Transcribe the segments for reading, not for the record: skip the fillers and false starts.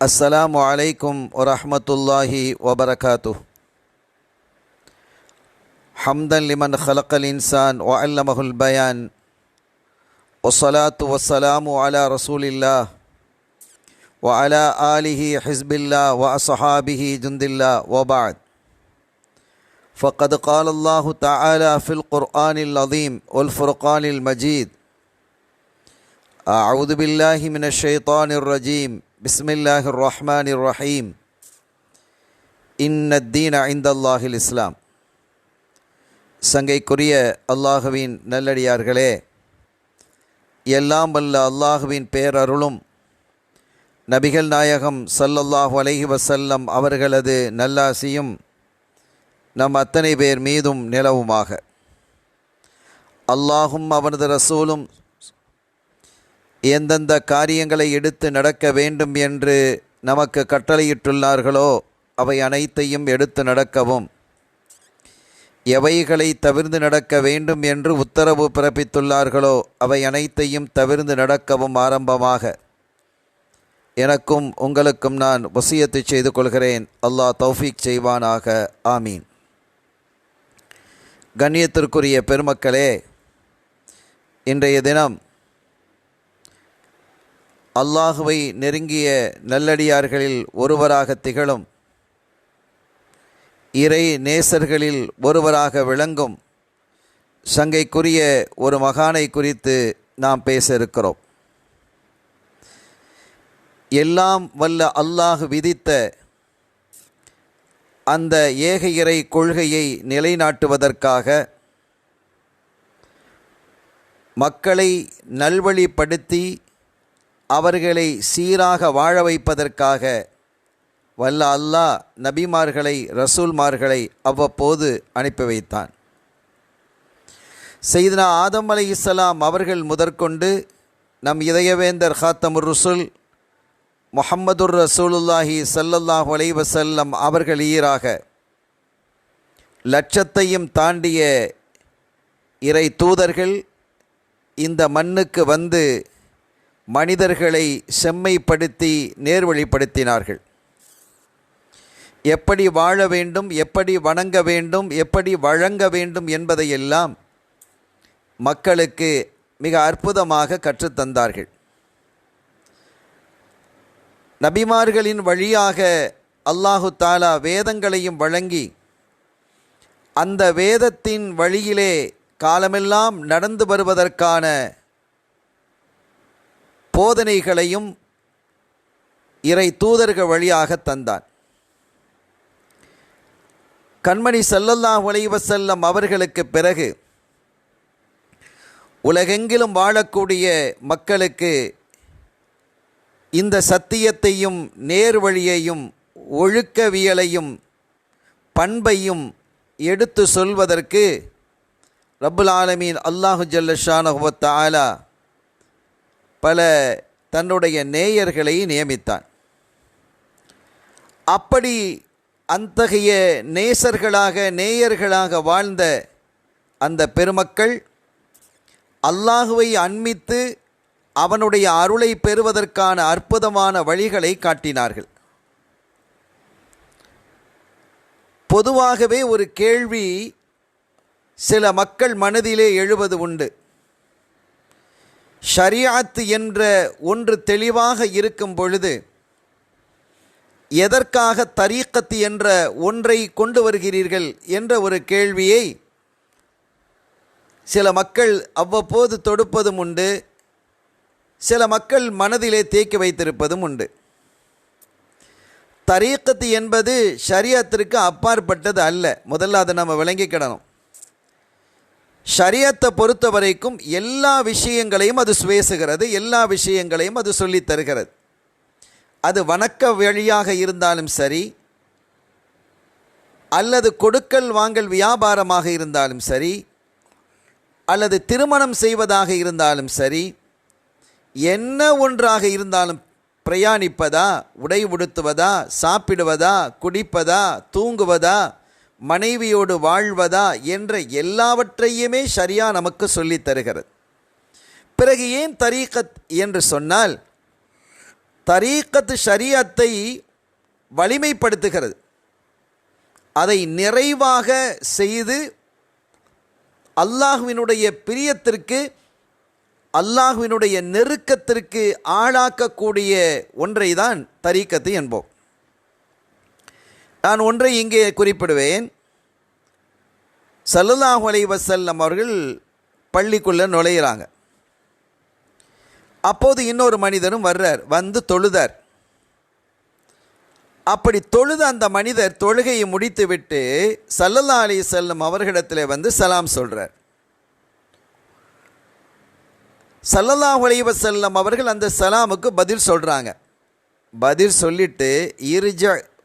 அஸ்ஸலாமு அலைக்கும் வரஹ்மத்துல்லாஹி வபரகாத்துஹ். ஹம்தன் லிமன் ஹலக்கல் இன்சான் வ அல்லமஹுல் பயான் வஸ்ஸலாத்து வஸ்ஸலாமு அலா ரசூலில்லாஹ் வ அலா ஆலிஹி ஹிஸ்பில்லாஹ் வ அஸ்ஹாபிஹி ஜுந்தில்லாஹ் வ பஅத். ஃபக்கத் கால அல்லாஹு தஆலா ஃபில் குர்ஆனில் அஸீம் வல் ஃபுர்கானில் மஜீத். அஊது பில்லாஹி மினஷ் ஷைத்தானிர் ரஜீம். பிஸ்மில்லாஹிர் ரஹ்மானிர் ரஹீம். இன்னத்தீன இந்தல்லாஹில் இஸ்லாம். சங்கைக்குரிய அல்லாஹுவின் நல்லடியார்களே, எல்லாம் வல்ல அல்லாஹுவின் பேரருளும் நபிகள் நாயகம் ஸல்லல்லாஹு அலைஹி வஸல்லம் அவர்களது நல்லாசியும் நம் அத்தனை பேர் மீதும் நிலவுமாக. அல்லாஹும் அவனது ரசூலும் எந்தெந்த காரியங்களை எடுத்து நடக்க வேண்டும் என்று நமக்கு கட்டளையிட்டுள்ளார்களோ அவை அனைத்தையும் எடுத்து நடக்கவும், எவைகளை தவிர்ந்து நடக்க வேண்டும் என்று உத்தரவு பிறப்பித்துள்ளார்களோ அவை அனைத்தையும் தவிர்ந்து நடக்கவும் ஆரம்பமாக எனக்கும் உங்களுக்கும் நான் வசியத்து செய்து கொள்கிறேன். அல்லாஹ் தௌஃபீக் செய்வானாக. ஆமீன். கண்ணியத்திற்குரிய பெருமக்களே, இன்றைய தினம் அல்லாஹுவை நெருங்கிய நல்லடியார்களில் ஒருவராக திகழும், இறை நேசர்களில் ஒருவராக விளங்கும் சங்கைக்குரிய ஒரு மகானை குறித்து நாம் பேச இருக்கிறோம். எல்லாம் வல்ல அல்லாஹ் விதித்த அந்த ஏக இறை கொள்கையை நிலைநாட்டுவதற்காக, மக்களை நல்வழிப்படுத்தி அவர்களை சீராக வாழ வைப்பதற்காக வல்ல அல்லாஹ் நபிமார்களை, ரசூல்மார்களை அவ்வப்போது அனுப்பி வைத்தான். சையதுனா ஆதம் அலைஹிஸ்ஸலாம் அவர்கள் முதற்கொண்டு நம் இதயவேந்தர் ஹாத்தமுர் ரசூல் முஹம்மதுர் ரசூலுல்லாஹி ஸல்லல்லாஹு அலைஹி வஸல்லம் அவர்கள் ஈராக லட்சத்தையும் தாண்டிய இறை தூதர்கள் இந்த மண்ணுக்கு வந்து மனிதர்களை செம்மைப்படுத்தி நேர்வழிப்படுத்தினார்கள். எப்படி வாழ வேண்டும், எப்படி வணங்க வேண்டும், எப்படி வழங்க வேண்டும் என்பதையெல்லாம் மக்களுக்கு மிக அற்புதமாக கற்றுத்தந்தார்கள். நபிமார்களின் வழியாக அல்லாஹு தாலா வேதங்களையும் வழங்கி, அந்த வேதத்தின் வழியிலே காலமெல்லாம் நடந்து வருவதற்கான போதனைகளையும் இறை தூதர்கள் வழியாக தந்தான். கண்மணி ஸல்லல்லாஹு அலைஹி வஸல்லம் அவர்களுக்கு பிறகு உலகெங்கிலும் வாழக்கூடிய மக்களுக்கு இந்த சத்தியத்தையும் நேர்வழியையும் ஒழுக்கவியலையும் பண்பையும் எடுத்து சொல்வதற்கு ரப்புல் ஆலமீன் அல்லாஹு ஜல்ல ஷானஹு வ தஆலா பல தன்னுடைய நேயர்களை நியமித்தான். அப்படி அத்தகைய நேயர்களாக வாழ்ந்த அந்த பெருமக்கள் அல்லாஹுவை அண்மித்து அவனுடைய அருளை பெறுவதற்கான அற்புதமான வழிகளை காட்டினார்கள். பொதுவாகவே ஒரு கேள்வி சில மக்கள் மனதிலே எழுவது உண்டு. ஷரியத் என்ற ஒன்று தெளிவாக இருக்கும் பொழுது எதற்காக தரீக்கத் என்ற ஒன்றை கொண்டு வருகிறீர்கள் என்ற ஒரு கேள்வியை சில மக்கள் அவ்வப்போது தொடுப்பதும் உண்டு, சில மக்கள் மனதிலே தேக்கி வைத்திருப்பதும் உண்டு. தரீக்கத் என்பது ஷரியத்திற்கு அப்பாற்பட்டது அல்ல. முதல்ல அதை நம்ம விளங்கிக்கிடணும். ஷரியத்தை பொறுத்த வரைக்கும் எல்லா விஷயங்களையும் அது சுவேசுகிறது, எல்லா விஷயங்களையும் அது சொல்லித் தருகிறது. அது வணக்க வழியாக இருந்தாலும் சரி, அல்லது கொடுக்கல் வாங்கல் வியாபாரமாக இருந்தாலும் சரி, அல்லது திருமணம் செய்வதாக இருந்தாலும் சரி, என்ன ஒன்றாக இருந்தாலும், பிரயாணிப்பதா, உடை உடுத்துவதா, சாப்பிடுவதா, குடிப்பதா, தூங்குவதா, மனைவியோடு வாழ்வதா என்ற எல்லாவற்றையுமே ஷரியா நமக்கு சொல்லித் தருகிறது. பிறகு ஏன் தரீக்கத் என்று சொன்னால், தரீக்கத் ஷரியத்தை வலிமைப்படுத்துகிறது. அதை நிறைவாக செய்து அல்லாஹ்வினுடைய பிரியத்திற்கு, அல்லாஹ்வினுடைய நெருக்கத்திற்கு ஆளாக்கக்கூடிய ஒன்றை தான் தரீக்கத்து என்போம். நான் ஒன்றை இங்கே குறிப்பிடுவேன். ஸல்லல்லாஹு அலைஹி வஸல்லம் அவர்கள் பள்ளிக்குள்ளே நுழையிறாங்க. அப்போது இன்னொரு மனிதரும் வர்றார், வந்து தொழுதார். அப்படி தொழுத அந்த மனிதர் தொழுகையை முடித்துவிட்டு ஸல்லல்லாஹு அலைஹி வஸல்லம் அவர்களிடத்தில் வந்து சலாம் சொல்கிறார். ஸல்லல்லாஹு அலைஹி வஸல்லம் அவர்கள் அந்த சலாமுக்கு பதில் சொல்கிறாங்க. பதில் சொல்லிட்டு இர்ஜ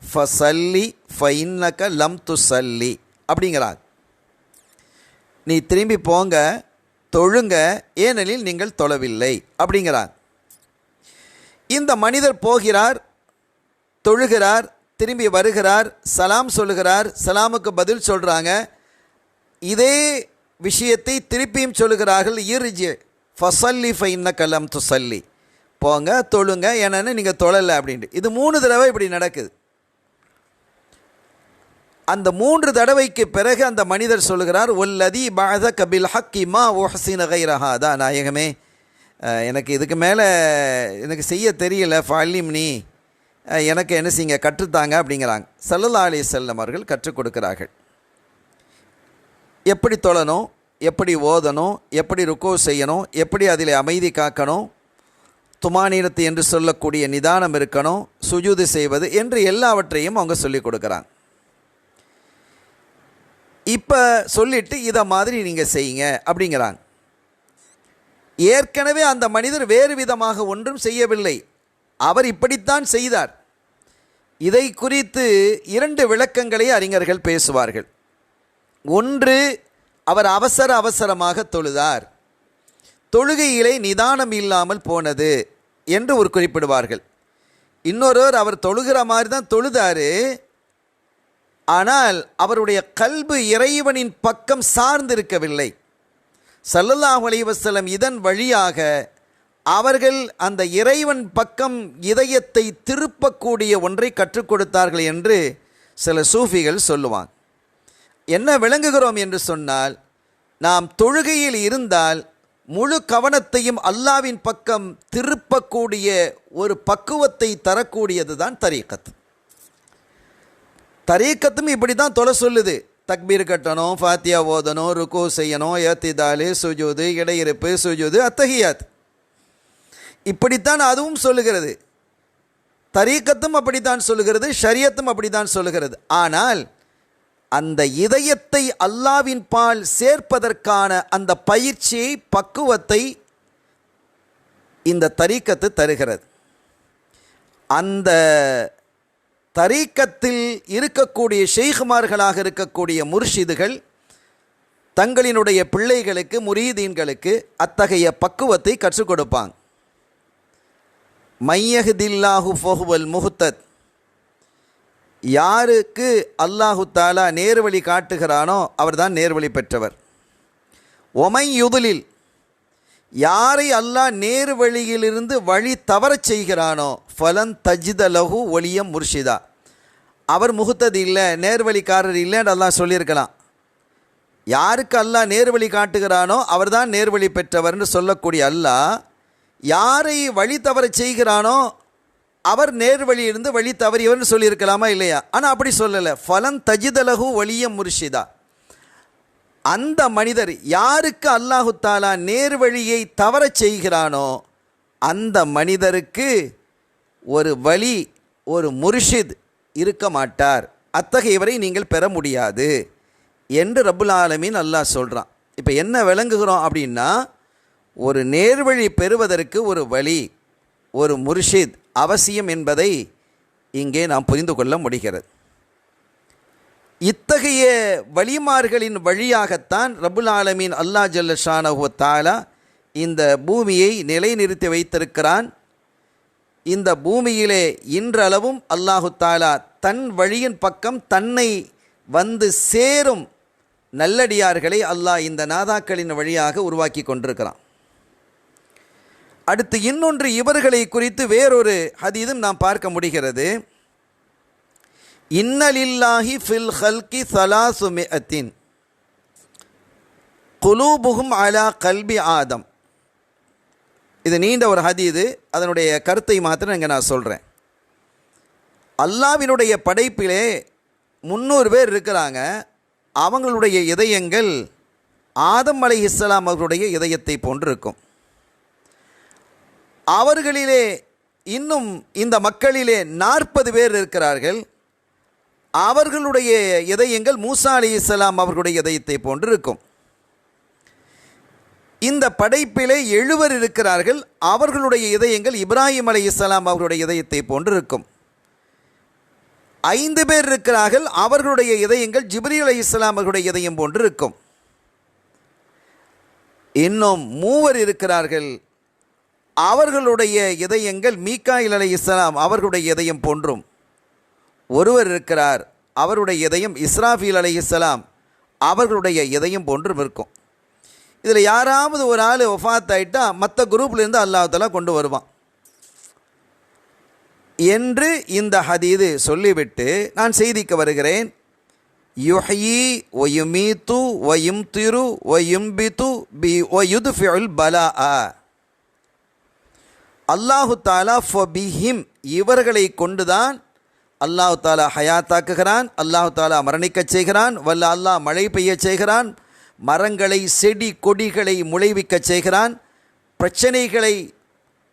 ஃபஸல்லி ஃபஇன்னக லம் துஸல்லி அப்படிங்கிறாங்க. நீ திரும்பி போங்க, தொழுங்க, ஏனெனில் நீங்கள் தொழவில்லை அப்படிங்கிறாங்க. இந்த மனிதர் போகிறார், தொழுகிறார், திரும்பி வருகிறார், சலாம் சொல்லுகிறார், சலாமுக்கு பதில் சொல்கிறாங்க. இதே விஷயத்தை திருப்பியும் சொல்லுகிறார்கள். இர்ஜி ஃபஸல்லி ஃபஇன்னக லம் துஸல்லி, போங்க தொழுங்க, ஏன்னா நீங்கள் தொழலை அப்படின்ட்டு. இது 3 தடவை இப்படி நடக்குது. அந்த 3 தடவைக்கு பிறகு அந்த மனிதர் சொல்லுகிறார், ஒல்லதி பஅஸக பில் ஹக்கி மா உஹ்ஸின கைர ஹாதா, நாயகமே எனக்கு இதுக்கு மேலே எனக்கு செய்ய தெரியல, ஃபஅல்லிம்னி, எனக்கு என்ன செய்யுங்க, கற்றுத்தாங்க அப்படிங்கிறாங்க. ஸல்லல்லாஹு அலைஹி வஸல்லம் அவர்கள் கற்றுக் கொடுக்கிறார்கள். எப்படி தொழணும், எப்படி ஓதணும், எப்படி ருக்கூ செய்யணும், எப்படி அதில் அமைதி காக்கணும், துமானீனத்து என்று சொல்லக்கூடிய நிதானம் இருக்கணும், சுஜூது செய்வது என்று எல்லாவற்றையும் அவங்க சொல்லிக் கொடுக்குறாங்க. இப்போ சொல்லிவிட்டு இதை மாதிரி நீங்கள் செய்யுங்க அப்படிங்கிறாங்க. ஏற்கனவே அந்த மனிதர் வேறு விதமாக ஒன்றும் செய்யவில்லை, அவர் இப்படித்தான் செய்தார். இதை குறித்து 2 விளக்கங்களை அறிஞர்கள் பேசுவார்கள். ஒன்று, அவர் அவசரமாக தொழுதார், தொழுகையிலே நிதானம் இல்லாமல் போனது என்று ஒரு குறிப்பிடுவார்கள். இன்னொருவர், அவர் தொழுகிற மாதிரி தான் தொழுதாரு, ஆனால் அவருடைய கல்பு இறைவனின் பக்கம் சார்ந்திருக்கவில்லை. ஸல்லல்லாஹு அலைஹி வஸல்லம் இதன் வழியாக அவர்கள் அந்த இறைவன் பக்கம் இதயத்தை திருப்பக்கூடிய ஒன்றை கற்றுக் கொடுத்தார்கள் என்று சில சூஃபிகள் சொல்லுவாங்க. என்ன விளங்குகிறோம் என்று சொன்னால், நாம் தொழுகையில் இருந்தால் முழு கவனத்தையும் அல்லாவின் பக்கம் திருப்பக்கூடிய ஒரு பக்குவத்தை தரக்கூடியது தான் தரீக்கத். தரீக்கத்தும் இப்படி தான் தொலை சொல்லுது. தக்பீர் கட்டணும், ஃபாத்தியா ஓதணும், ருக்கு செய்யணும், ஏத்திதாலு, சுஜூது, இடையிருப்பு, சுஜூது, அத்தஹியாத், இப்படித்தான் அதுவும் சொல்லுகிறது. தரீக்கத்தும் அப்படித்தான் சொல்லுகிறது, ஷரியத்தும் அப்படித்தான் சொல்லுகிறது. ஆனால் அந்த இதயத்தை அல்லாவின் பால் சேர்ப்பதற்கான அந்த பயிற்சியை, பக்குவத்தை இந்த தரீக்கத்து தருகிறது. அந்த தரீக்கத்தில் இருக்கக்கூடிய ஷெய்குமார்களாக இருக்கக்கூடிய முர்ஷிதுகள் தங்களினுடைய பிள்ளைகளுக்கு, முரீதீன்களுக்கு அத்தகைய பக்குவத்தை கற்றுக் கொடுப்பாங்க. மையஹ்தில்லாஹு ஃபஹுவல் முஹ்தத், யாருக்கு அல்லாஹு தாலா நேர்வழி காட்டுகிறானோ அவர்தான் நேர்வழி பெற்றவர். ஒமை யுதுலில், யாரை அல்லாஹ் நேர்வழியிலிருந்து வழி தவறச் செய்கிறானோ ஃபலன் தஜித லஹு ஒலியம் முர்ஷிதா, அவர் முஹ்தத் இல்லை, நேர்வழிக்காரர் இல்லைன்னு அல்லாஹ் சொல்லியிருக்கலாம். யாருக்கு அல்லாஹ் நேர்வழி காட்டுகிறானோ அவர்தான் நேர்வழி பெற்றவர்னு சொல்லக்கூடிய அல்லாஹ் யாரை வழி தவறச் செய்கிறானோ அவர் நேர்வழியிலிருந்து வழி தவறியவர்னு சொல்லியிருக்கலாமா இல்லையா? ஆனால் அப்படி சொல்லலை. ஃபலன் தஜிதலகு ஒலியம் முர்ஷிதா, அந்த மனிதர் யாருக்கு அல்லாஹு தாலா நேர்வழியை தவறச் செய்கிறானோ அந்த மனிதருக்கு ஒரு வழி, ஒரு முர்ஷித் இருக்க மாட்டார், அத்தகையவரை நீங்கள் பெற முடியாது என்று ரப்புல் ஆலமீன் அல்லாஹ் சொல்கிறான். இப்போ என்ன விளங்குகிறோம் அப்படின்னா, ஒரு நேர்வழி பெறுவதற்கு ஒரு வழி, ஒரு முர்ஷித் அவசியம் என்பதை இங்கே நாம் புரிந்து கொள்ள முடிகிறது. இத்தகைய வழிமார்களின் வழியாகத்தான் ரப்புல் ஆலமீன் அல்லாஹ் ஜல்ல ஷானஹு வ தஆலா இந்த பூமியை நிலைநிறுத்தி வைத்திருக்கிறான். இந்த பூமியிலே இன்றளவும் அல்லாஹு தாலா தன் வழியின் பக்கம் தன்னை வந்து சேரும் நல்லடியார்களை அல்லாஹ் இந்த நாதாக்களின் வழியாக உருவாக்கி கொண்டிருக்கிறான். அடுத்து இன்னொன்று இவர்களை குறித்து வேறொரு ஹதீதும் நாம் பார்க்க முடிகிறது. இன்னலில்லாஹி ஃபில் ஹல்கி ஸலாசுமிஅத்தின் குலூபுஹும் அலா கல்பி ஆதம். இது நீண்ட ஒரு ஹதீது, அதனுடைய கருத்தை மாத்திரம் இங்கே நான் சொல்கிறேன். அல்லாஹ்வினுடைய படைப்பிலே 300 பேர் இருக்கிறாங்க. அவங்களுடைய இதயங்கள் ஆதம் அலைஹிஸ்ஸலாம் அவர்களுடைய இதயத்தை போன்றிருக்கும். அவர்களிலே இன்னும் இந்த மக்களிலே 40 பேர் இருக்கிறார்கள். அவர்களுடைய இதயங்கள் மூசா அலைஹிஸ்ஸலாம் அவர்களுடைய இதயத்தை போன்றிருக்கும். இந்த படைப்பிலே 70 இருக்கிறார்கள். அவர்களுடைய இதயங்கள் இப்ராஹிம் அலைஹிஸ்ஸலாம் அவர்களுடைய இதயத்தை போன்றிருக்கும். 5 பேர் இருக்கிறார்கள். அவர்களுடைய இதயங்கள் ஜிப்ரீல் அலைஹிஸ்ஸலாம் அவர்களுடைய இதயம் போன்று இருக்கும். இன்னும் 3 இருக்கிறார்கள். அவர்களுடைய இதயங்கள் மீகாயில் அலைஹிஸ்ஸலாம் அவர்களுடைய இதயம் போன்றும். ஒருவர் இருக்கிறார், அவருடைய இதயம் இஸ்ராஃபீல் அலைஹிஸ்ஸலாம் அவர்களுடைய இதயம் போன்றும் இருக்கும். இதில் யாராவது ஒரு ஆள் வஃபாத் ஆகிட்டா மற்ற குரூப்லேருந்து அல்லாஹ் தஆலா கொண்டு வருவான் என்று இந்த ஹதீது சொல்லிவிட்டு நான் செய்திக்கு வருகிறேன். யுஹ்யி வ யுமீத்து வ யும்திரு வ யும்பித்து பி வ யுத்ஃபிஉல் பலாஅ. அல்லாஹு தாலா ஃபபிஹிம், இவர்களை கொண்டுதான் அல்லாஹு தாலா ஹயாத்தாக்குகிறான், அல்லாஹு தாலா மரணிக்கச் செய்கிறான், வல்ல அல்லாஹ் மழை பெய்யச் செய்கிறான், மரங்களை செடி கொடிகளை முளைவிக்கச் செய்கிறான், பிரச்சனைகளை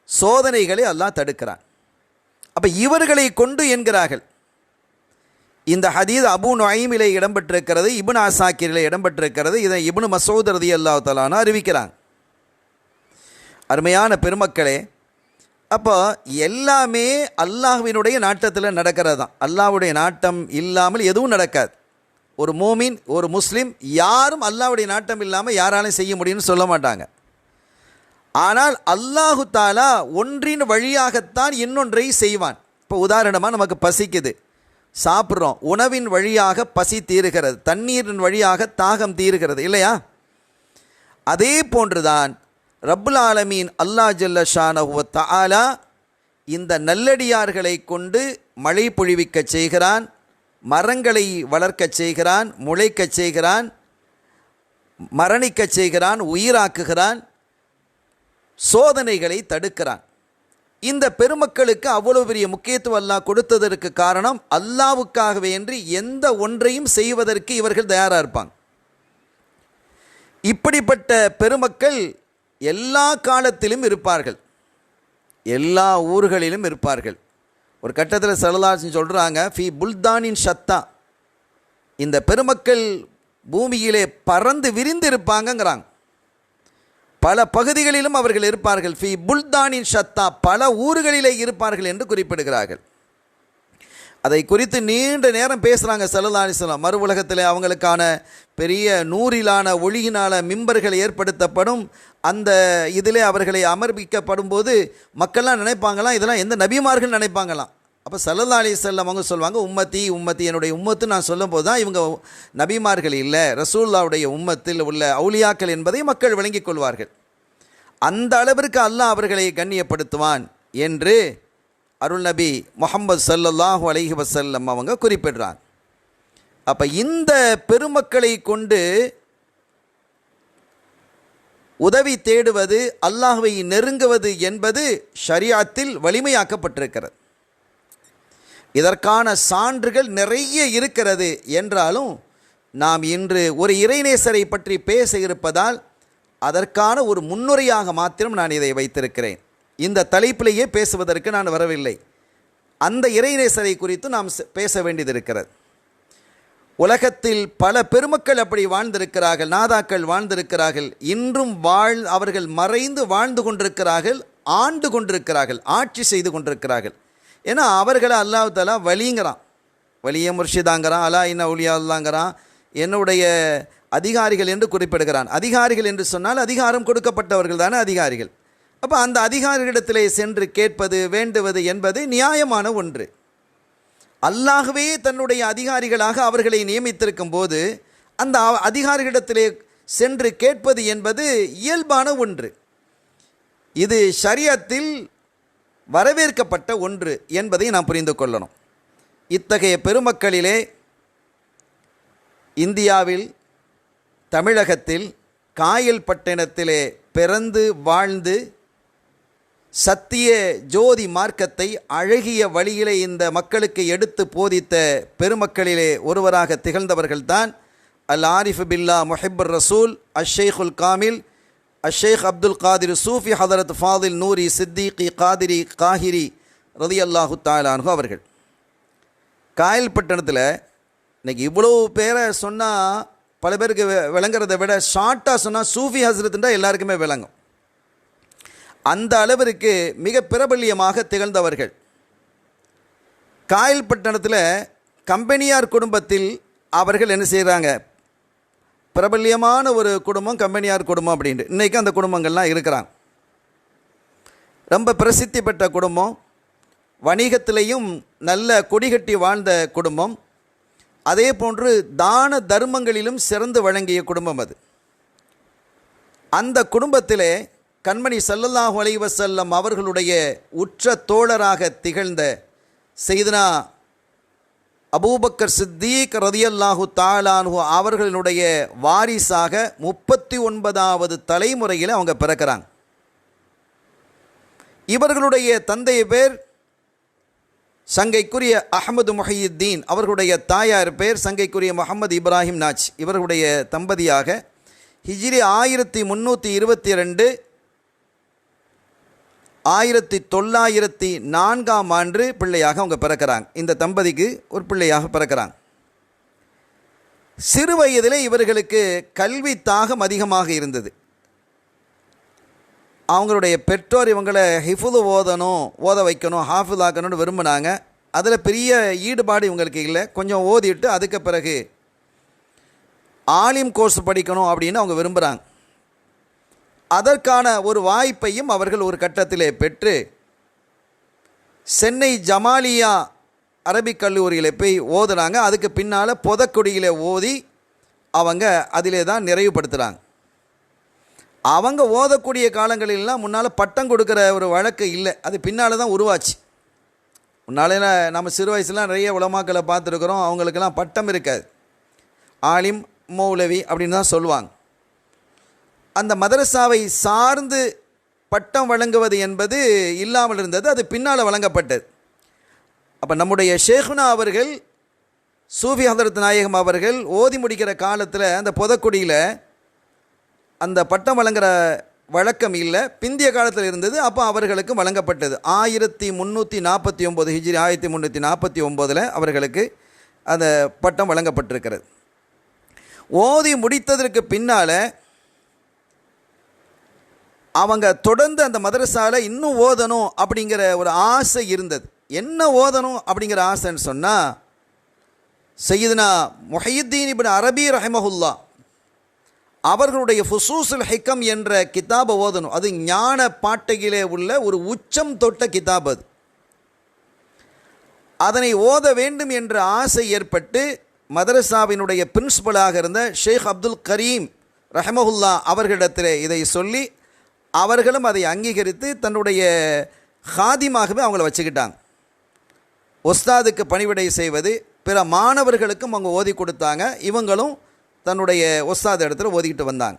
சோதனைகளை அல்லாஹ் தடுக்கிறான். அப்போ இவர்களை கொண்டு என்கிறார்கள். இந்த ஹதீஸ் அபு நுஐமிலே இடம்பெற்றிருக்கிறது, இப்னு அசாக்கிரிலே இடம்பெற்றிருக்கிறது. இதை இப்னு மஸ்ஊத் ரலியல்லாஹு தஆலா அன்ஹு அறிவிக்கிறாங்க. அருமையான பெருமக்களே, அப்போ எல்லாமே அல்லாஹ்வினுடைய நாட்டத்தில் நடக்கிறது தான். அல்லாஹ்வுடைய நாட்டம் இல்லாமல் எதுவும் நடக்காது. ஒரு மோமின், ஒரு முஸ்லீம் யாரும் அல்லாஹ்வுடைய நாட்டம் இல்லாமல் யாராலும் செய்ய முடியும்னு சொல்ல மாட்டாங்க. ஆனால் அல்லாஹு தாலா ஒன்றின் வழியாகத்தான் இன்னொன்றை செய்வான். இப்போ உதாரணமாக நமக்கு பசிக்குது, சாப்பிட்றோம், உணவின் வழியாக பசி தீருகிறது, தண்ணீரின் வழியாக தாகம் தீருகிறது இல்லையா? அதே போன்றுதான் ரப்புல் ஆலமீன் அல்லாஹ் ஜல்ல ஷானஹு வ தஆலா இந்த நல்லடியார்களை கொண்டு மழை பொழிவிக்கச் செய்கிறான், மரங்களை வளர்க்கச் செய்கிறான், முளைக்கச் செய்கிறான், மரணிக்கச் செய்கிறான், உயிராக்குகிறான், சோதனைகளை தடுக்கிறான். இந்த பெருமக்களுக்கு அவ்வளவு பெரிய முக்கியத்துவம் அல்லாஹ் கொடுத்ததற்கு காரணம் அல்லாஹ்வுக்காகவே என்று எந்த ஒன்றையும் செய்வதற்கு இவர்கள் தயாராக இருப்பாங்க. இப்படிப்பட்ட பெருமக்கள் எல்லா காலத்திலும் இருப்பார்கள், எல்லா ஊர்களிலும் இருப்பார்கள். ஒரு கட்டத்தில் ஸல்லல்லாஹு சொல்கிறாங்க, ஃபி புல்தானின் ஷத்தா, இந்த பெருமக்கள் பூமியிலே பறந்து விரிந்து இருப்பாங்கங்கிறாங்க. பல பகுதிகளிலும் அவர்கள் இருப்பார்கள். ஃபி புல்தானின் ஷத்தா, பல ஊர்களிலே இருப்பார்கள் என்று குறிப்பிடுகிறார்கள். அதை குறித்து நீண்ட நேரம் பேசுகிறாங்க ஸல்லல்லாஹு அலைஹி வஸல்லம். மறு உலகத்தில் அவங்களுக்கான பெரிய நூறிலான ஒளியினால மிம்பர்கள் ஏற்படுத்தப்படும். அந்த இதிலே அவர்களை அமர்விக்கப்படும் போது மக்கள்லாம் நினைப்பாங்களாம், இதெல்லாம் எந்த நபிமார்கள் நினைப்பாங்களாம். அப்போ ஸல்லல்லாஹு அலைஹி வஸல்லம் அவங்க சொல்லுவாங்க, உம்மத்தி உம்மத்தி, என்னுடைய உம்மத்து நான் சொல்லும் போது தான் இவங்க நபிமார்கள் இல்லை, ரசூலுல்லாஹ்வுடைய உம்மத்தில் உள்ள அவுலியாக்கள் என்பதை மக்கள் விளங்கிக் கொள்வார்கள். அந்த அளவிற்கு அல்லாஹ் அவர்களை கண்ணியப்படுத்துவான் என்று அருள் நபி முஹம்மது ஸல்லல்லாஹு அலைஹி வஸல்லம் அவங்க குறிப்பிடுறாங்க. அப்போ இந்த பெருமக்களை கொண்டு உதவி தேடுவது, அல்லாஹ்வை நெருங்குவது என்பது ஷரியாத்தில் வலிமையாக்கப்பட்டிருக்கிறது. இதற்கான சான்றுகள் நிறைய இருக்கிறது. என்றாலும் நாம் இன்று ஒரு இறைநேசரை பற்றி பேச இருப்பதால் அதற்கான ஒரு முன்னுரையாக மாத்திரம் நான் இதை வைத்திருக்கிறேன். இந்த தலைப்பிலேயே பேசுவதற்கு நான் வரவில்லை. அந்த இறைநேசரை குறித்து நாம் பேச வேண்டியது இருக்கிறது. உலகத்தில் பல பெருமக்கள் அப்படி வாழ்ந்திருக்கிறார்கள், நாதாக்கள் வாழ்ந்திருக்கிறார்கள். இன்றும் அவர்கள் மறைந்து வாழ்ந்து கொண்டிருக்கிறார்கள், ஆண்டு கொண்டிருக்கிறார்கள், ஆட்சி செய்து கொண்டிருக்கிறார்கள். ஏன்னா அவர்களை அல்லாஹ் தஆலா வலிங்கிறான், வலிய முர்ஷிதாங்கிறான், அலா இன்ன அவுலியா அல்லாங்கிறான், என்னுடைய அதிகாரிகள் என்று குறிப்பிடுகிறான். அதிகாரிகள் என்று சொன்னால் அதிகாரம் கொடுக்கப்பட்டவர்கள் தானே அதிகாரிகள். அப்போ அந்த அதிகாரிகளிடத்திலே சென்று கேட்பது, வேண்டுவது என்பது நியாயமான ஒன்று. அல்லாஹ்வே தன்னுடைய அதிகாரிகளாக அவர்களை நியமித்திருக்கும் போது அந்த அதிகாரிகளிடத்திலே சென்று கேட்பது என்பது இயல்பான ஒன்று. இது ஷரியத்தில் வரவேற்கப்பட்ட ஒன்று என்பதை நாம் புரிந்து கொள்ளணும். இத்தகைய பெருமக்களிலே இந்தியாவில், தமிழகத்தில், காயல்பட்டினத்திலே பிறந்து வாழ்ந்து சத்திய ஜோதி மார்க்கத்தை அழகிய வழியிலே இந்த மக்களுக்கு எடுத்து போதித்த பெருமக்களிலே ஒருவராக திகழ்ந்தவர்கள்தான் அல் ஆரிஃப் பில்லா முஹிப்புர் ரசூல் அஷேகுல் காமில் அஷேக் அப்துல் காதிர் சூஃபி ஹதரத் ஃபாதில் நூரி சித்திகி காதிரி காஹிரி ரலியல்லாஹு தஆலா அன்ஹு அவர்கள். காயல்பட்டினத்தில் இன்றைக்கி இவ்வளோ பேரை சொன்னால் பல பேருக்கு விளங்குறத விட ஷார்ட்டாக சொன்னால் சூஃபி ஹஸ்ரத்துன்றா எல்லாருக்குமே விளங்கும். அந்த அளவிற்கு மிக பிரபல்யமாக திகழ்ந்தவர்கள். காயல்பட்டினத்தில் கம்பெனியார் குடும்பத்தில் அவர்கள் என்ன செய்கிறாங்க, பிரபல்யமான ஒரு குடும்பம் கம்பெனியார் குடும்பம் அப்படின்ட்டு இன்றைக்கி அந்த குடும்பங்கள்லாம் இருக்கிறாங்க. ரொம்ப பிரசித்தி பெற்ற குடும்பம், வணிகத்திலையும் நல்ல கொடிகட்டி வாழ்ந்த குடும்பம், அதே போன்று தான தர்மங்களிலும் சிறந்து வழங்கிய குடும்பம் அது. அந்த குடும்பத்திலே கண்மணி ஸல்லல்லாஹு அலைஹி வஸல்லம் அவர்களுடைய உற்ற தோழராக திகழ்ந்த சையதுனா அபூபக்கர் சித்தீக் ரலியல்லாஹு தஆலா அன்ஹு அவர்களுடைய வாரிசாக 39வது தலைமுறையில் அவங்க பிறக்கிறாங்க. இவர்களுடைய தந்தை பேர் சங்கைக்குரிய அஹ்மது முஹையுத்தீன், அவர்களுடைய தாயார் பேர் சங்கைக்குரிய முஹம்மது இப்ராஹிம் நாச். இவர்களுடைய தம்பதியாக ஹிஜ்ரி 1322 1904 பிள்ளையாக அவங்க பிறக்கிறாங்க. இந்த தம்பதிக்கு ஒரு பிள்ளையாக பிறக்கிறாங்க. சிறு வயதிலே இவர்களுக்கு கல்வி தாகம் அதிகமாக இருந்தது. அவங்களுடைய பெற்றோர் இவங்களை ஹிஃபுது ஓத வைக்கணும், ஹாஃபிஸ் ஆக்கணும்னு விரும்பினாங்க. அதில் பெரிய ஈடுபாடு இவங்களுக்கு இல்லை. கொஞ்சம் ஓதிட்டு அதுக்கு பிறகு ஆலிம் கோர்ஸ் படிக்கணும் அப்படின்னு அவங்க விரும்புகிறாங்க. அதற்கான ஒரு வாய்ப்பையும் அவர்கள் ஒரு கட்டத்திலே பெற்று சென்னை ஜமாலியா அரபிக் கல்லூரியில் போய் ஓதுனாங்க. அதுக்கு பின்னால் பொதக்குடியில் ஓதி அவங்க அதிலே தான் நிறைவுபடுத்துகிறாங்க. அவங்க ஓதக்கூடிய காலங்களிலாம் முன்னால் பட்டம் கொடுக்குற ஒரு வழக்கு இல்லை, அது பின்னால் தான் உருவாச்சு. முன்னாலே நம்ம சிறு வயசுலாம் நிறைய உலமாக்களை பார்த்துருக்குறோம், அவங்களுக்கெல்லாம் பட்டம் இருக்காது, ஆலிம் மௌலவி அப்படின்னு தான் சொல்லுவாங்க. அந்த மதரசாவை சார்ந்து பட்டம் வழங்குவது என்பது இல்லாமல் இருந்தது, அது பின்னால் வழங்கப்பட்டது. அப்போ நம்முடைய ஷேகுனா அவர்கள், சூஃபி ஹதரத் நாயகம் அவர்கள் ஓதி முடிக்கிற காலத்தில் அந்த பொதக்குடியில் அந்த பட்டம் வழங்குகிற வழக்கம் இல்லை, பிந்திய காலத்தில் இருந்தது. அப்போ அவர்களுக்கு வழங்கப்பட்டது. 1349 ஹிஜ்ரி 1349 அவர்களுக்கு அந்த பட்டம் வழங்கப்பட்டிருக்கிறது. ஓதி முடித்ததற்கு பின்னால் அவங்க தொடர்ந்து அந்த மதரசாவில் இன்னும் ஓதணும் அப்படிங்கிற ஒரு ஆசை இருந்தது. என்ன ஓதணும் அப்படிங்கிற ஆசைன்னு சொன்னால், சையதுனா முஹையுத்தீன் இப்னு அரபி ரஹிமஹுல்லா அவர்களுடைய ஃபுசூஸுல் ஹிகம் என்ற கிதாபை ஓதணும். அது ஞான பாட்டையிலே உள்ள ஒரு உச்சம் தொட்ட கிதாப். அது அதனை ஓத வேண்டும் என்ற ஆசை ஏற்பட்டு மதரசாவினுடைய பிரின்சிபலாக இருந்த ஷேக் அப்துல் கரீம் ரஹிமஹுல்லா அவர்களிடத்தில் இதை சொல்லி அவர்களும் அதை அங்கீகரித்து தன்னுடைய ஹாதிமாகவே அவங்கள வச்சுக்கிட்டாங்க. ஒஸ்தாதுக்கு பணிவிடை செய்வது, பிற மாணவர்களுக்கும் அவங்க ஓதி கொடுத்தாங்க. இவங்களும் தன்னுடைய ஒஸ்தாது இடத்துல ஓதிக்கிட்டு வந்தாங்க.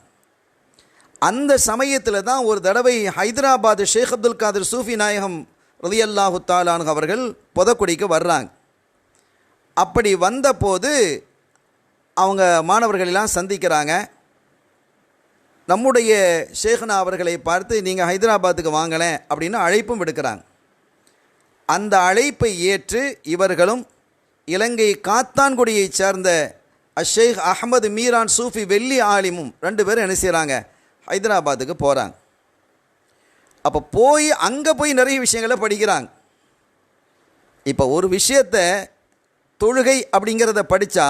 அந்த சமயத்தில் தான் ஒரு தடவை ஹைதராபாத் ஷேக் அப்துல் காதிர் சூஃபி நாயகம் ரலியல்லாஹு தஆலா அன்ஹு அவர்கள் பொதக்குடிக்கு வர்றாங்க. அப்படி வந்தபோது அவங்க மாணவர்களெல்லாம் சந்திக்கிறாங்க. நம்முடைய ஷேக்னா அவர்களை பார்த்து, நீங்கள் ஹைதராபாத்துக்கு வாங்கலேன் அப்படின்னு அழைப்பும் விடுக்கிறாங்க. அந்த அழைப்பை ஏற்று இவர்களும் இலங்கை காத்தான்குடியைச் சேர்ந்த ஷேக் அஹ்மது மீரான் சூஃபி வெள்ளி ஆலிமும் 2 பேரும் என்ன செய்கிறாங்க, ஹைதராபாத்துக்கு போகிறாங்க. அப்போ அங்கே போய் நிறைய விஷயங்களை படிக்கிறாங்க. இப்போ ஒரு விஷயத்தை தொழுகை அப்படிங்கிறத படித்தா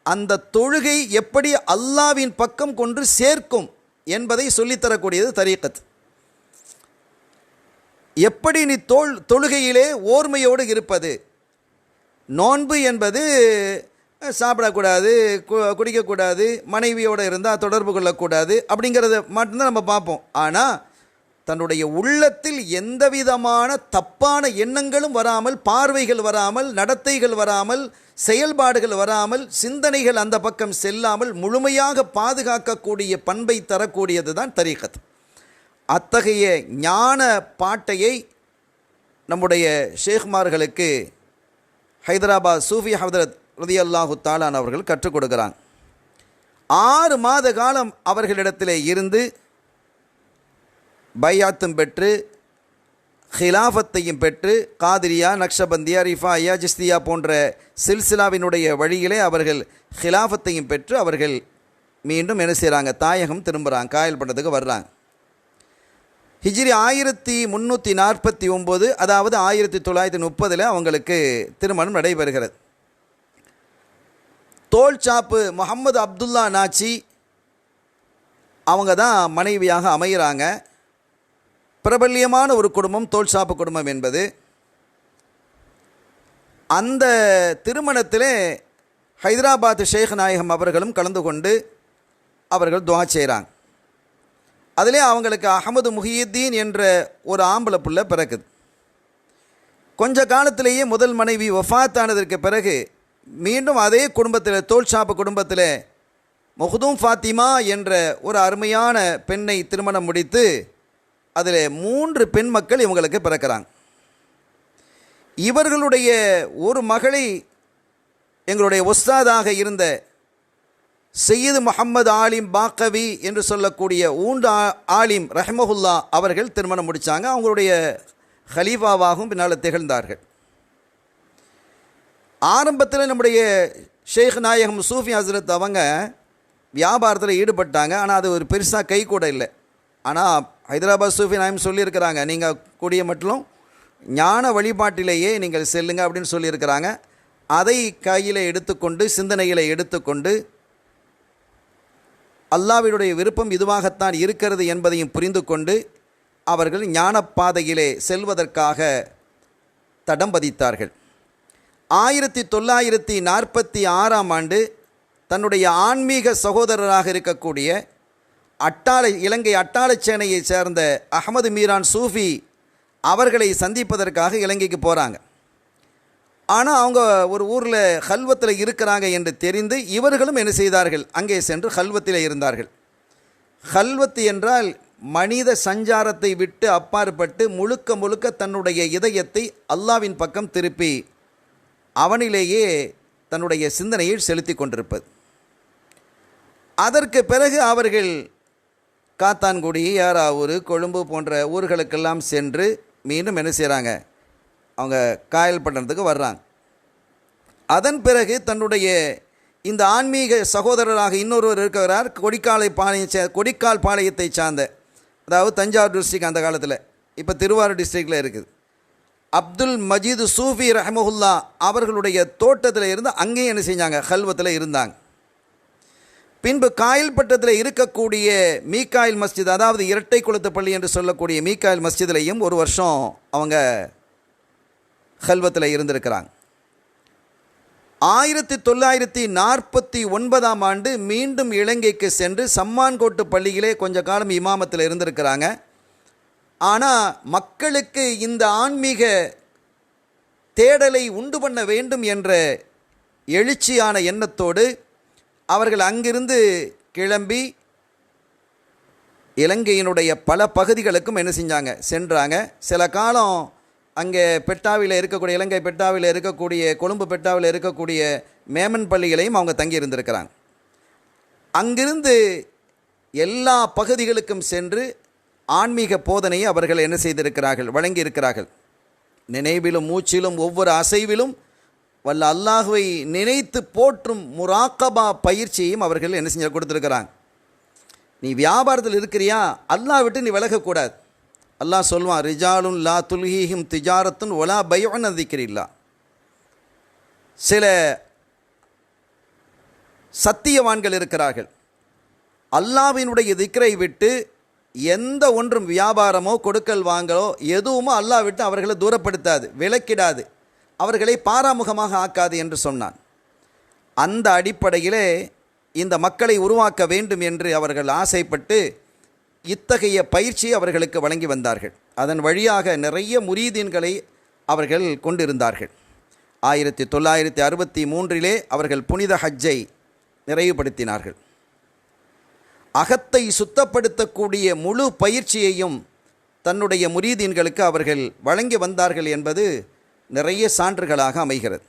அந்த தொழுகை எப்படி அல்லாவின் பக்கம் கொண்டு சேர்க்கும் என்பதை சொல்லித்தரக்கூடியது தரீக்கத். எப்படி நீ தொழுகையிலே ஓர்மையோடு இருப்பது, நோன்பு என்பது சாப்பிடக்கூடாது, குடிக்கக்கூடாது, மனைவியோடு இருந்தால் தொடர்பு கொள்ளக்கூடாது அப்படிங்கிறத மட்டும்தான் நம்ம பார்ப்போம். ஆனால் தன்னுடைய உள்ளத்தில் எந்தவிதமான தப்பான எண்ணங்களும் வராமல், பார்வைகள் வராமல், நடத்தைகள் வராமல், செயல்பாடுகள் வராமல், சிந்தனைகள் அந்த பக்கம் செல்லாமல் முழுமையாக பாதுகாக்கக்கூடிய பண்பை தரக்கூடியது தான் தரீகத். அத்தகைய ஞான பாட்டையை நம்முடைய ஷேக்மார்களுக்கு ஹைதராபாத் சூஃபி ஹதரத் ரலியல்லாஹு தஆலா அவர்கள் கற்றுக் கொடுக்கிறாங்க. 6 மாத காலம் அவர்களிடத்திலே இருந்து பையாத்தும் பெற்று, ஹிலாஃபத்தையும் பெற்று, காதிரியா, நக்ஷபந்தியா, ரிஃபாயா, ஜிஸ்தியா போன்ற சில்சிலாவினுடைய வழியிலே அவர்கள் ஹிலாஃபத்தையும் பெற்று அவர்கள் மீண்டும் என்ன செய்கிறாங்க, தாயகம் திரும்புகிறாங்க, காயல் பட்டத்துக்கு வர்றாங்க. ஹிஜ்ரி 1349, அதாவது 1930 அவங்களுக்கு திருமணம் நடைபெறுகிறது. தோல்சாப்பு முகமது அப்துல்லா நாச்சி அவங்க தான் மனைவியாக அமைகிறாங்க. பிரபல்யமான ஒரு குடும்பம் தோல்சாப்பு குடும்பம் என்பது. அந்த திருமணத்திலே ஹைதராபாத் ஷேக் நாயகம் அவர்களும் கலந்து கொண்டு அவர்கள் துஆ செய்கிறாங்க. அதிலே அவங்களுக்கு அஹமது முஹியுத்தீன் என்ற ஒரு ஆம்பளை புள்ள பிறக்குது. கொஞ்ச காலத்திலேயே முதல் மனைவி வஃபாத்தானதற்கு பிறகு மீண்டும் அதே குடும்பத்தில், தோல்சாப்பு குடும்பத்தில் மஹ்தூம் ஃபாத்திமா என்ற ஒரு அருமையான பெண்ணை திருமணம் முடித்து அதில் 3 பெண் மக்கள் இவங்களுக்கு பிறக்கிறாங்க. இவர்களுடைய ஒரு மகளை எங்களுடைய உஸ்தாதாக இருந்த சையீது முஹம்மது ஆலிம் பாக்கவி என்று சொல்லக்கூடிய ஊண்டு ஆலிம் ரஹ்மஹுல்லா அவர்கள் திருமணம் முடித்தாங்க. அவங்களுடைய ஹலீஃபாவாகவும் பின்னால் திகழ்ந்தார்கள். ஆரம்பத்தில் நம்முடைய ஷேக் நாயகம் சூஃபி ஹஸ்ரத் அவங்க வியாபாரத்தில் ஈடுபட்டாங்க. ஆனால் அது ஒரு பெருசாக கை கூட இல்லை. ஆனால் ஹைதராபாத் சூஃபி நாயம் சொல்லியிருக்கிறாங்க, நீங்கள் கூடிய மட்டும் ஞான வழிபாட்டிலேயே நீங்கள் செல்லுங்க அப்படின்னு சொல்லியிருக்கிறாங்க. அதை கையில் எடுத்துக்கொண்டு, சிந்தனைகளை எடுத்துக்கொண்டு, அல்லாஹ்வுடைய விருப்பம் இதுவாகத்தான் இருக்கிறது என்பதையும் புரிந்து கொண்டு அவர்கள் ஞானப்பாதையிலே செல்வதற்காக தடம் பதித்தார்கள். 1946 ஆண்டு தன்னுடைய ஆன்மீக சகோதரராக இருக்கக்கூடிய இலங்கை அட்டாளச்சேனையை சேர்ந்த அஹமது மீரான் சூஃபி அவர்களை சந்திப்பதற்காக இலங்கைக்கு போகிறாங்க. ஆனால் அவங்க ஒரு ஊரில் ஹல்வத்தில் இருக்கிறாங்க என்று தெரிந்து இவர்களும் என்ன செய்தார்கள், அங்கே சென்று ஹல்வத்தில் இருந்தார்கள். ஹல்வத்து என்றால் மனித சஞ்சாரத்தை விட்டு அப்பாற்பட்டு முழுக்க முழுக்க தன்னுடைய இதயத்தை அல்லாவின் பக்கம் திருப்பி அவனிலேயே தன்னுடைய சிந்தனையை செலுத்தி கொண்டிருப்பது. அதற்கு பிறகு அவர்கள் காத்தான்குடி, யாராவூர், கொழும்பு போன்ற ஊர்களுக்கெல்லாம் சென்று மீண்டும் என்ன செய்கிறாங்க, அவங்க காயல் பட்டணத்துக்கு வர்றாங்க. அதன் பிறகு தன்னுடைய இந்த ஆன்மீக சகோதரராக இன்னொருவர் இருக்கிறார், கொடிக்கால் பாளையத்தை சார்ந்த, அதாவது தஞ்சாவூர் டிஸ்ட்ரிக்ட் அந்த காலத்தில், இப்போ திருவாரூர் டிஸ்ட்ரிக்டில் இருக்குது, அப்துல் மஜீது சூஃபி ரஹ்மஹுல்லா அவர்களுடைய தோட்டத்தில் இருந்து அங்கேயும் என்ன செஞ்சாங்க, ஹல்வத்தில் இருந்தாங்க. பின்பு காயல்பட்டத்தில் இருக்கக்கூடிய மீகாயில் மஸ்ஜித், அதாவது இரட்டை குளத்து பள்ளி என்று சொல்லக்கூடிய மீகாயில் மஸ்ஜிதிலையும் ஒரு வருஷம் அவங்க ஹல்வத்தில் இருந்திருக்கிறாங்க. 1949 ஆண்டு மீண்டும் இலங்கைக்கு சென்று சம்மான்கோட்டு பள்ளியிலே கொஞ்ச காலம் இமாமத்தில் இருந்திருக்கிறாங்க. ஆனால் மக்களுக்கு இந்த ஆன்மீக தேடலை உண்டு பண்ண வேண்டும் என்ற எழுச்சியான எண்ணத்தோடு அவர்கள் அங்கிருந்து கிளம்பி இலங்கையினுடைய பல பகுதிகளுக்கும் என்ன சென்றாங்க. சில காலம் அங்கே பெட்டாவில் இருக்கக்கூடிய, இலங்கை பெட்டாவில் இருக்கக்கூடிய, கொழும்பு பெட்டாவில் இருக்கக்கூடிய மேமன் பள்ளிகளையும் அவங்க தங்கி இருந்திருக்கிறாங்க. அங்கிருந்து எல்லா பகுதிகளுக்கும் சென்று ஆன்மீக போதனையை அவர்கள் என்ன செய்திருக்கிறார்கள், வழங்கி இருக்கிறார்கள். நினைவிலும் மூச்சிலும் ஒவ்வொரு அசைவிலும் வல்ல அல்லாஹுவை நினைத்து போற்றும் முராக்கபா பயிற்சியையும் அவர்கள் என்ன செஞ்சு கொடுத்துருக்கிறாங்க. நீ வியாபாரத்தில் இருக்கிறியா, அல்லாஹ் விட்டு நீ விலகக்கூடாது. அல்லாஹ் சொல்வான், ரிஜாலுன் லா துல்ஹீஹிம் திஜாரத்துன் ஒலா பையுன் அன் திக்ரில்லா. சில சத்தியவான்கள் இருக்கிறார்கள், அல்லாஹ்வினுடைய திக்ரை விட்டு எந்த ஒன்றும் வியாபாரமோ கொடுக்கல் வாங்கலோ எதுவுமோ அல்லாஹ் விட்டு அவர்களை தூரப்படுத்தாது, விலக்கிடாது, அவர்களை பாராமுகமாக ஆக்காது என்று சொன்னான். அந்த அடிப்படையிலே இந்த மக்களை உருவாக்க வேண்டும் என்று அவர்கள் ஆசைப்பட்டு இத்தகைய பயிற்சியை அவர்களுக்கு வழங்கி வந்தார்கள். அதன் வழியாக நிறைய முரீதீன்களை அவர்கள் கொண்டிருந்தார்கள். 1963 அவர்கள் புனித ஹஜ்ஜை நிறைவுபடுத்தினார்கள். அகத்தை சுத்தப்படுத்தக்கூடிய முழு பயிற்சியையும் தன்னுடைய முரீதீன்களுக்கு அவர்கள் வழங்கி வந்தார்கள் என்பது நிறைய சான்றுகளாக அமைகிறது.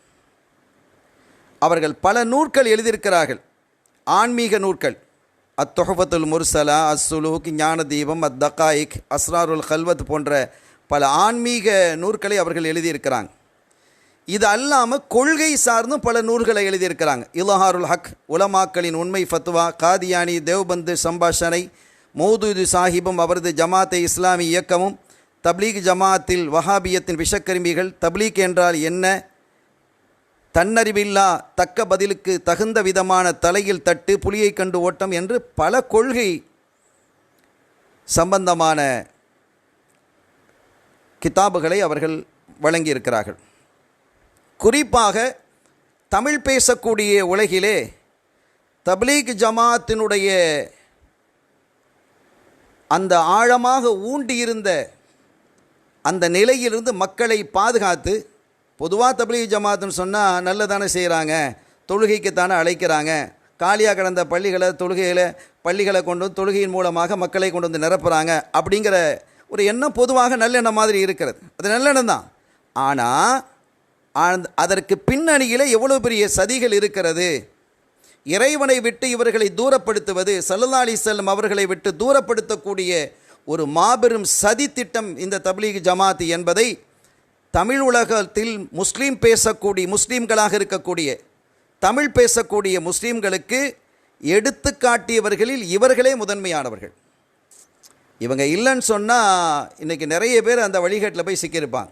அவர்கள் பல நூல்கள் எழுதியிருக்கிறார்கள், ஆன்மீக நூல்கள். அத்தொஹஃபத்துல் முர்சலா, அஸ்ஸுலூக், ஞான தீபம், அத்தகாயிக், அஸ்ராருல் கல்வத் போன்ற பல ஆன்மீக நூல்களை அவர்கள் எழுதியிருக்கிறாங்க. இது அல்லாமல் கொள்கை சார்ந்தும் பல நூல்களை எழுதியிருக்கிறாங்க. இலஹாருல் ஹக், உலமாக்களின் உண்மை ஃபத்வா, காதியானி, தேவ்பந்து சம்பாஷணை, மௌதூது சாஹிபும் அவரது ஜமாத்தை இஸ்லாமி இயக்கமும், தப்லீக் ஜமாத்தில் வஹாபியத்தின் விஷக்கருமிகள், தப்லீக் என்றால் என்ன, தன்னறிவில்லா தக்க பதிலுக்கு தகுந்த விதமான தலையில் தட்டு, புலியை கண்டு ஓட்டம் என்று பல கொள்கை சம்பந்தமான கிதாபுகளை அவர்கள் வழங்கியிருக்கிறார்கள். குறிப்பாக தமிழ் பேசக்கூடிய உலகிலே தப்லீக் ஜமாத்தினுடைய அந்த ஆழமாக ஊண்டியிருந்த அந்த நிலையிலிருந்து மக்களை பாதுகாத்து, பொதுவாக தப்லீக் ஜமாத்துன்னு சொன்னால் நல்லதானே செய்கிறாங்க, தொழுகைக்குத்தானே அழைக்கிறாங்க, காலியாக கிடந்த பள்ளிகளை கொண்டு வந்து தொழுகையின் மூலமாக மக்களை கொண்டு வந்து நிரப்புகிறாங்க அப்படிங்கிற ஒரு எண்ணம் பொதுவாக நல்லெண்ணம் மாதிரி இருக்கிறது. அது நல்லெண்ணம் தான். ஆனால் அதற்கு பின்னணியில் எவ்வளோ பெரிய சதிகள் இருக்கிறது. இறைவனை விட்டு இவர்களை தூரப்படுத்துவது, ஸல்லல்லாஹு அலைஹி வஸல்லம் அவர்களை விட்டு தூரப்படுத்தக்கூடிய ஒரு மாபெரும் சதி திட்டம் இந்த தப்லீக் ஜமாத் என்பதை தமிழ் உலகத்தில் முஸ்லீம்களாக இருக்கக்கூடிய தமிழ் பேசக்கூடிய முஸ்லீம்களுக்கு எடுத்து காட்டியவர்களில் இவர்களே முதன்மையானவர்கள். இவங்க இல்லைன்னு சொன்னால் இன்றைக்கி நிறைய பேர் அந்த வழிகாட்டில் போய் சிக்கியிருப்பாங்க.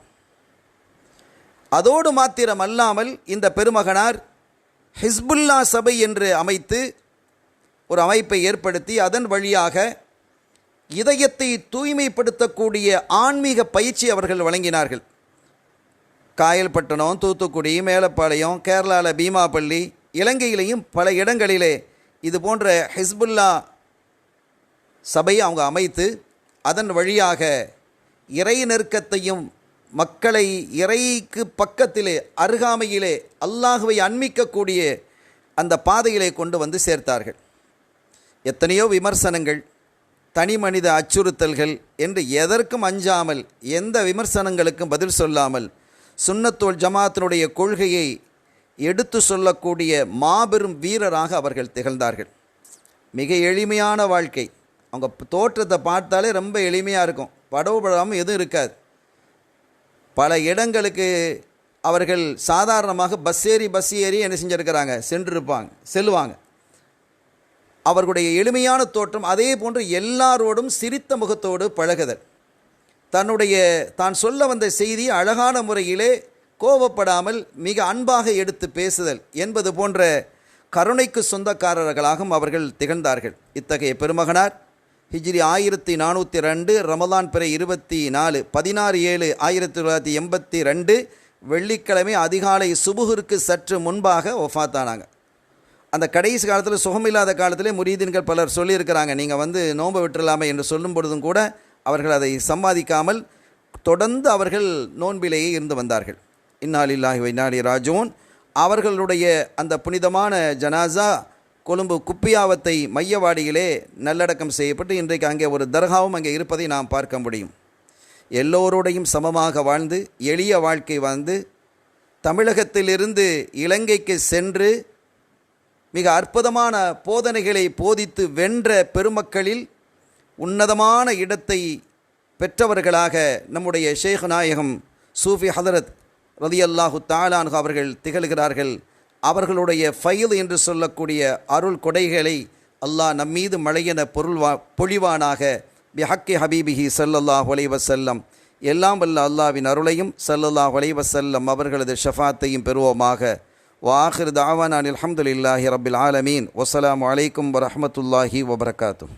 அதோடு மாத்திரம் அல்லாமல் இந்த பெருமகனார் ஹிஸ்புல்லா சபை என்று அமைத்து ஒரு அமைப்பை ஏற்படுத்தி அதன் வழியாக இதயத்தை தூய்மைப்படுத்தக்கூடிய ஆன்மீக பயிற்சி அவர்கள் வழங்கினார்கள். காயல்பட்டணம், தூத்துக்குடி, மேலப்பாளையம், கேரளாவில் பீமாப்பள்ளி, இலங்கையிலையும் பல இடங்களிலே இது போன்ற ஹிஸ்புல்லா சபையை அவங்க அமைத்து அதன் வழியாக இறை நெருக்கத்தையும் மக்களை இறைக்கு பக்கத்திலே அருகாமையிலே அல்லாஹுவை அண்மிக்கக்கூடிய அந்த பாதையிலே கொண்டு வந்து சேர்த்தார்கள். எத்தனையோ விமர்சனங்கள், தனி மனித அச்சுறுத்தல்கள் என்று எதற்கும் அஞ்சாமல், எந்த விமர்சனங்களுக்கும் பதில் சொல்லாமல் சுன்னத்துல் ஜமாத்தினுடைய கொள்கையை எடுத்து சொல்லக்கூடிய மாபெரும் வீரராக அவர்கள் திகழ்ந்தார்கள். மிக எளிமையான வாழ்க்கை. அவங்க தோற்றத்தை பார்த்தாலே ரொம்ப எளிமையாக இருக்கும், படவுபடாமல் எதுவும் இருக்காது. பல இடங்களுக்கு அவர்கள் சாதாரணமாக பஸ் ஏறி என்ன செஞ்சுருக்கிறாங்க, செல்லுவாங்க. அவர்களுடைய எளிமையான தோற்றம், அதே போன்று எல்லாரோடும் சிரித்த முகத்தோடு பழகுதல், தான் சொல்ல வந்த செய்தி அழகான முறையிலே கோபப்படாமல் மிக அன்பாக எடுத்து பேசுதல் என்பது போன்ற கருணைக்கு சொந்தக்காரர்களாகவும் அவர்கள் திகழ்ந்தார்கள். இத்தகைய பெருமகனார் ஹிஜ்ரி 1402 ரமலான் பிறை 24 16/7/1982 வெள்ளிக்கிழமை அதிகாலை சுபுகிற்கு சற்று முன்பாக ஒஃபாத்தானாங்க. அந்த கடைசி காலத்தில், சுகமில்லாத காலத்திலே முரீதீன்கள் பலர் சொல்லியிருக்கிறாங்க, நீங்கள் நோன்பு விட்டுறலாமே என்று சொல்லும் பொழுதும் கூட அவர்கள் அதை சம்பாதிக்காமல் தொடர்ந்து அவர்கள் நோன்பிலேயே இருந்து வந்தார்கள். இன்னா லில்லாஹி வ இன்னா இலைஹி ராஜிஊன். அவர்களுடைய அந்த புனிதமான ஜனாசா கொழும்பு குப்பியாவத்தை மையவாடியிலே நல்லடக்கம் செய்யப்பட்டு இன்றைக்கு அங்கே ஒரு தர்காவும் அங்கே இருப்பதை நாம் பார்க்க முடியும். எல்லோருடையும் சமமாக வாழ்ந்து எளிய வாழ்க்கை வாழ்ந்து தமிழகத்திலிருந்து இலங்கைக்கு சென்று மிக அற்புதமான போதனைகளை போதித்து வென்ற பெருமக்களில் உன்னதமான இடத்தை பெற்றவர்களாக நம்முடைய ஷேக் நாயகம் சூஃபி ஹதரத் ரலியல்லாஹு தஆலா அன்ஹு அவர்கள் திகழ்கிறார்கள். அவர்களுடைய ஃபைல் என்று சொல்லக்கூடிய அருள் கொடைகளை அல்லாஹ் நம்மீது மழையென பொழிவானாக. பிஹக்கி ஹபீபிஹி ஸல்லல்லாஹு அலைஹி வஸல்லம். எல்லாம் வல்ல அல்லாஹ்வின் அருளையும் ஸல்லல்லாஹு அலைஹி வஸல்லம் அவர்களது ஷஃபாத்தையும் பெறுவோமாக. வஆகிர் தஅவானா அல்ஹம்துலில்லாஹி ரப்பில் ஆலமீன். வஸ்ஸலாமு அலைக்கும் வரஹ்மத்துல்லாஹி வபரகாத்துஹு.